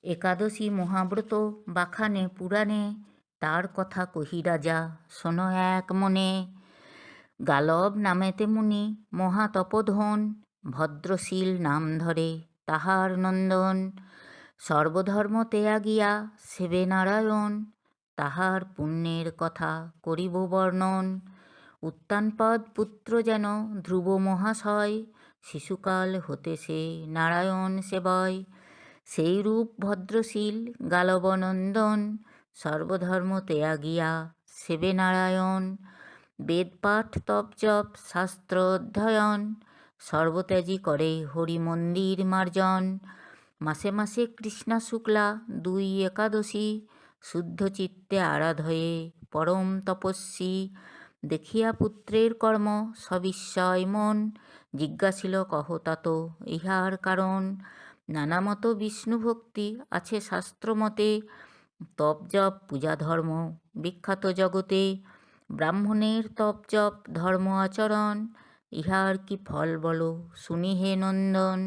একাদশী মহাব্রত বাখানে পুরাণে, তার কথা কহি রাজা শোনো এক মনে। গালব নামেতে মুনি মহাতপোধন, ভদ্রশীল নাম ধরে তাহার নন্দন। সর্বধর্ম ত্যাগিয়া সেবে নারায়ণ, তাহার পুণ্যের কথা করিব বর্ণন। উত্তানপদ পুত্র যেন ধ্রুব মহাশয়, শিশুকাল হতে সে নারায়ণ সেবয়। সেই রূপ ভদ্রশীল গালবনন্দন, সর্বধর্ম ত্যাগিয়া সেবে নারায়ণ। বেদপাঠ তপ জপ শাস্ত্র অধ্যয়ন, সর্বত্যাজি করে হরি মন্দির মার্জন। মাসে মাসে কৃষ্ণা শুক্লা 2 একাদশী, শুদ্ধ চিত্তে আরাধয়ে পরম তপস্বী। দেখিয়া পুত্রের কর্ম সবিস্ময় মন, জিজ্ঞাসিল কহ তাত ইহার কারণ। নানামত বিষ্ণু ভক্তি আছে শাস্ত্রমতে, তপ জপ পূজা ধর্ম বিখ্যাত জগতে। ব্রাহ্মণের তপ জপ ধর্ম আচরণ, ইহার কি ফল বলো শুনি হে নন্দন।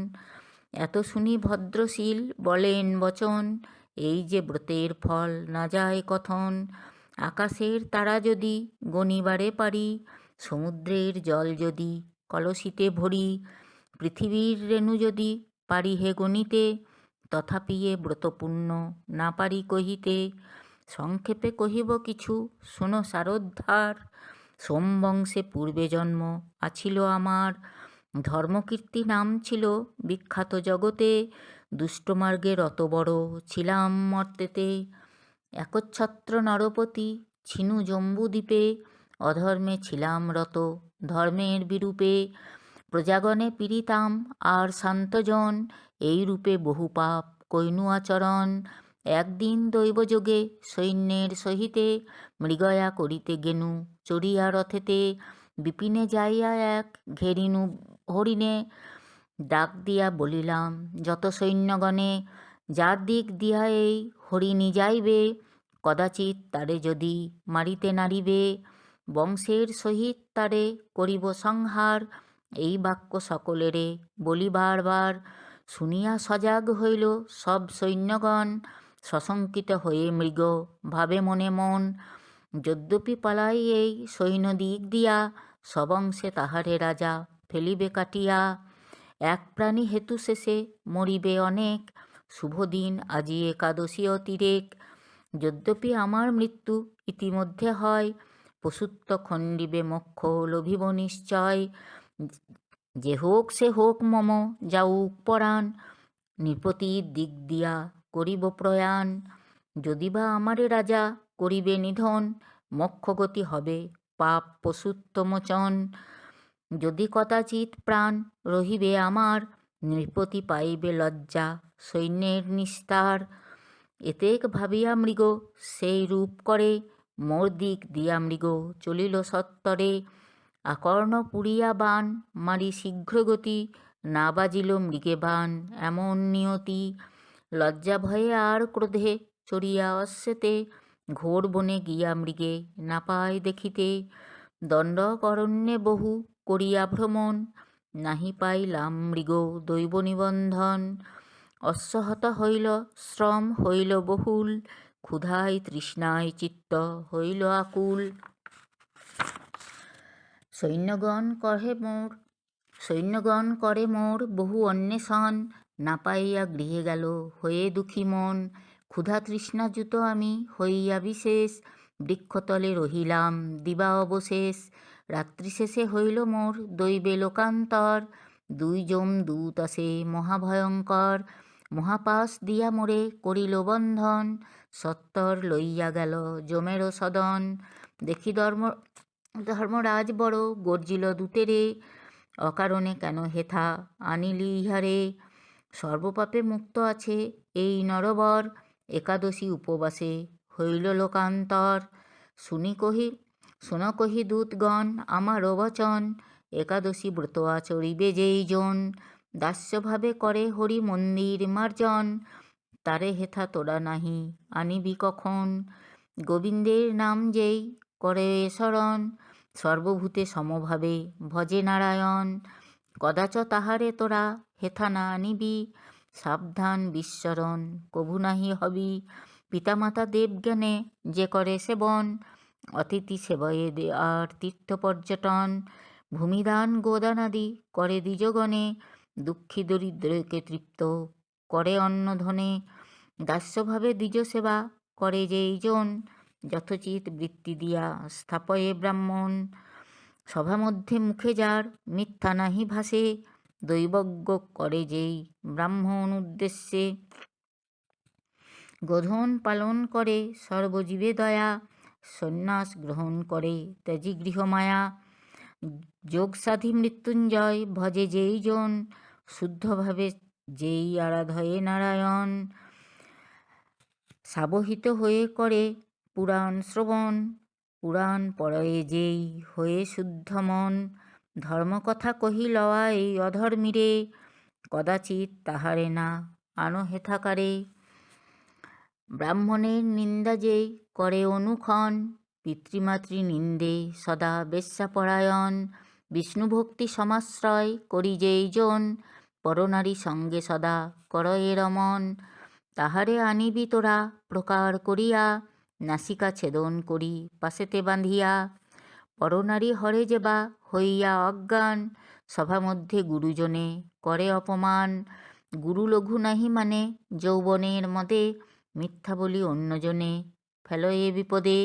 এত শুনি ভদ্রশীল বলেন বচন, এই যে ব্রতের ফল না যায় কথন। আকাশের তারা যদি গণিবারে পারি, সমুদ্রের জল যদি কলসিতে ভরি, পৃথিবীর রেণু যদি পারি হে গণিতে, তথাপি এ ব্রতপূর্ণ না পারি কহিতে। সংক্ষেপে কহিব কিছু শোনো সারোদ্ধার, সোমবংশে পূর্বে জন্ম আছিল আমার। ধর্মকীর্তি নাম ছিল বিখ্যাত জগতে, দুষ্টমার্গে রত বড় ছিলাম মর্তেতে। একচ্ছত্র নরপতি ছিনু জম্বুদ্বীপে, অধর্মে ছিলাম রত ধর্মের বিরূপে। প্রজাগণে পীড়িতাম আর শান্তজন, এই রূপে বহু পাপ কইনু আচরণ। একদিন দৈবযোগে সৈন্যের সহিতে, মৃগয়া করিতে গেনু চড়িয়া রথেতে। বিপিনে যাইয়া এক ঘেরিনু হরিণে, ডাক দিয়া বলিলাম যত সৈন্যগণে, যার দিক দিয়া এই হরিণী যাইবে, কদাচিৎ তারে যদি মারিতে নারিবে, বংশের সহিত তারে করিব সংহার। এই বাক্য সকলেরে বলি বারবার, শুনিয়া সজাগ হইল সব সৈন্যগণ। সশঙ্কিত হয়ে মৃগ ভাবে মনে মন, যদ্যপি পালাই এই সৈন্য দিক দিয়া, সবংশে তাহারে রাজা ফেলিবে কাটিয়া। এক প্রাণী হেতু শেষে মরিবে অনেক, শুভদিন আজি একাদশী অতিরেক। যদ্যপি আমার মৃত্যু ইতিমধ্যে হয়, পশুত্ব খণ্ডিবে মোক্ষ লভিব নিশ্চয়। যে হোক সে হোক মম যাউক পরাণ, নৃপতির দিক দিয়া করিব প্রয়াণ। যদি বা আমারে রাজা করিবে নিধন, মোক্ষগতি হবে পাপ পশুত্ব মোচন। যদি কদাচিৎ প্রাণ রহিবে আমার, নৃপতি পাইবে লজ্জা সৈন্যের নিস্তার। এতেক ভাবিয়া মৃগ সেই রূপ করে, মোর দিক দিয়া মৃগ চলিল সত্বরে। আকর্ণ পুরিয়া বাণ মারি শীঘ্রগতি, না বাজিল মৃগে বাণ এমন নিয়তি। লজ্জা ভয়ে আর ক্রোধে চড়িয়া অশ্বেতে, ঘোর বনে গিয়া মৃগে না পায় দেখিতে। দণ্ডক অরণ্যে বহু করিয়া ভ্রমণ, নাহি পাইলাম মৃগ দৈব নিবন্ধন। অশ্বহত হইল শ্রম হইল বহুল, ক্ষুধায় তৃষ্ণায় চিত্ত হইল আকুল। সৈন্যগণ করে মোর বহু অন্বেষণ, না পাইয়া গৃহে গেল হয়ে দুঃখী মন। ক্ষুধা তৃষ্ণাযুত আমি হইয়া বিশেষ, বৃক্ষতলে রহিলাম দিবা অবশেষ। রাত্রি শেষে হইল মোর দৈবে লোকান্তর, 2 যমদূত আসে মহাভয়ঙ্কর। মহাপাশ দিয়া মোরে করিল বন্ধন, সত্বর লইয়া গেল যমের সদন। দেখি ধর্মরাজ বড় গর্জিল দূতেরে, অকারণে কেন হেথা আনিলি ইহারে। সর্বপাপে মুক্ত আছে এই নরবর, একাদশী উপবাসে হইল লোকান্তর। শুন কহি দূতগণ আমারও বচন, একাদশী ব্রত আচরিবে যেই জন। দাস্যভাবে করে হরি মন্দির মার্জন, তারে হেথা তোরা নাহি আনিবি কখন। গোবিন্দের নাম যেই করে স্মরণ, সর্বভূতে সমভাবে ভজে নারায়ণ। কদাচ তাহারে তোরা হেথা না আনিবি, সাবধান বিস্মরণ কভু নাহি হবি, পিতামাতা দেবজ্ঞানে যে করে সেবন, অতিথি সেবয়ে আর তীর্থ পর্যটন, ভূমিদান গোদানাদি করে দ্বিজগণে, দুঃখী দরিদ্রকে তৃপ্ত করে অন্নধনে, দাস্যভাবে দ্বিজ সেবা করে যেইজন, যথোচিত বৃত্তি দিয়া স্থাপয়ে ব্রাহ্মণ, সভামধ্যে মুখে যার মিথ্যা নাহি ভাসে, দৈবজ্ঞ করে যেই ব্রাহ্মণ উদ্দেশ্যে, গোধন পালন করে সর্বজীবে দয়া, সন্ন্যাস গ্রহণ করে ত্যাজি গৃহমায়া, যোগ সাধি মৃত্যুঞ্জয় ভজে যেই জন, শুদ্ধভাবে যেই আরাধয়ে নারায়ণ, সাবহিত হয়ে করে পুরাণ শ্রবণ, পুরাণ পড়য়ে যেই হয়ে শুদ্ধ মন, ধর্মকথা কহি লওয়া এই অধর্মীরে, কদাচিৎ তাহারে না আনো হেথাকারে, ব্রাহ্মণের নিন্দা যেই করে অনুক্ষণ, পিতৃমাতৃ নিন্দে সদা বেশ্যাপরায়ণ, বিষ্ণুভক্তি সমাশ্রয় করি যেই জন, পরনারী সঙ্গে সদা করয়ে রমন, তাহারে আনিবি তোরা প্রকার করিয়া, নাসিকা ছেদন করি পাশেতে বাঁধিয়া, পরনারী হরে যেবা হইয়া অজ্ঞান, সভা মধ্যে গুরুজনে করে অপমান, গুরু লঘু নাহি মানে যৌবনের মদে, মিথ্যা বলি অন্যজনে ফেল এ বিপদে,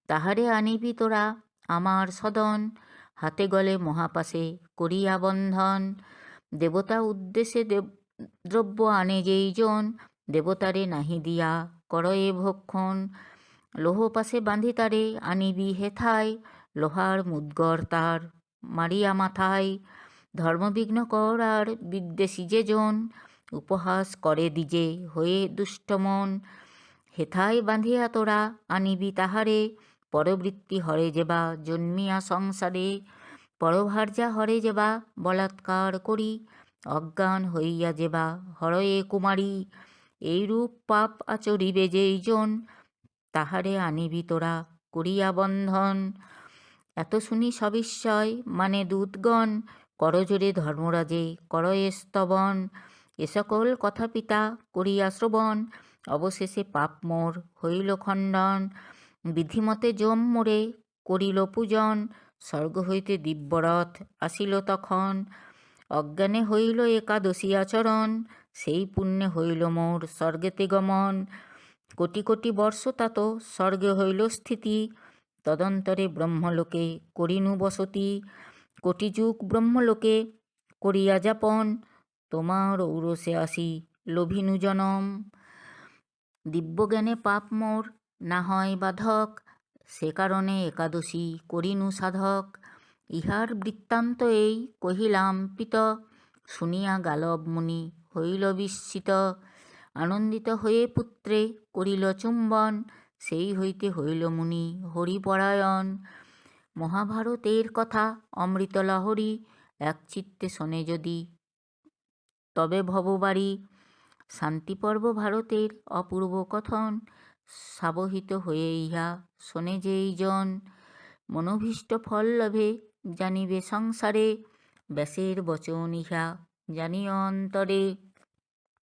তাহারে আনিবি তোরা আমার সদন, হাতে গলে মহাপাশে করিয়া বন্ধন, দেবতা উদ্দেশ্যে দ্রব্য আনে যেই জন, দেবতারে নাহি দিয়া করয়ে ভক্ষণ, লোহ পাশে বাঁধি তারে আনিবি হেথায়, লোহার মুদ্গর তার মারিয়া মাথায়, ধর্মবিঘ্ন কর আর বিদ্বেষী যে জন, উপহাস করে দ্বিজে হয়ে দুষ্টমন, হেথায় বাঁধিয়া তোরা আনিবি তাহারে, পরবৃত্তি হরে যেবা জন্মিয়া সংসারে, পরভার্যা হরে যেবা বলাৎকার করি, অজ্ঞান হইয়া যেবা হরয়ে কুমারী, এইরূপ পাপ আচরিবে যেই জন, তাহারে আনিবি তোরা করিয়া বন্ধন, এত শুনি সবিস্ময় মানে দূতগণ, করজোরে ধর্মরাজে করয়ে স্তবন, এ সকল কথা পিতা করিয়া শ্রবণ, অবশেষে পাপ মোর হইল খণ্ডন, বিধিমতে যম মোরে করিল পূজন, স্বর্গ হইতে দিব্যরথ আসিল তখন, অজ্ঞানে হইল একাদশী আচরণ, সেই পুণ্যে হইল মোর স্বর্গেতে গমন, কোটি কোটি বর্ষ তাত স্বর্গে হইল স্থিতি, তদন্তরে ব্রহ্মলোকে করিনু বসতি, কোটি যুগ ব্রহ্মলোকে করিয়া যাপন, তোমার ঔরসে আসি লোভিনু জনম, দিব্যজ্ঞানে পাপ মোর না হয় বাধক, সে কারণে একাদশী করিনু সাধক, ইহার বৃত্তান্ত এই কহিলাম পিত, শুনিয়া গালব মুনি হইল বিস্মিত, আনন্দিত হয়ে পুত্রে করিল চুম্বন, সেই হইতে হইল মুনি হরিপরায়ণ, মহাভারতের কথা অমৃত লহরী, একচিত্তে শোনে যদি তবে ভববারী, শান্তিপর্ব ভারতের অপূর্ব কথন, সাবহিত হয়ে ইহা শোনে যেই জন, মনোভীষ্ট ফল লভে জানিবে সংসারে, ব্যাসের বচন ইহা জানিও অন্তরে।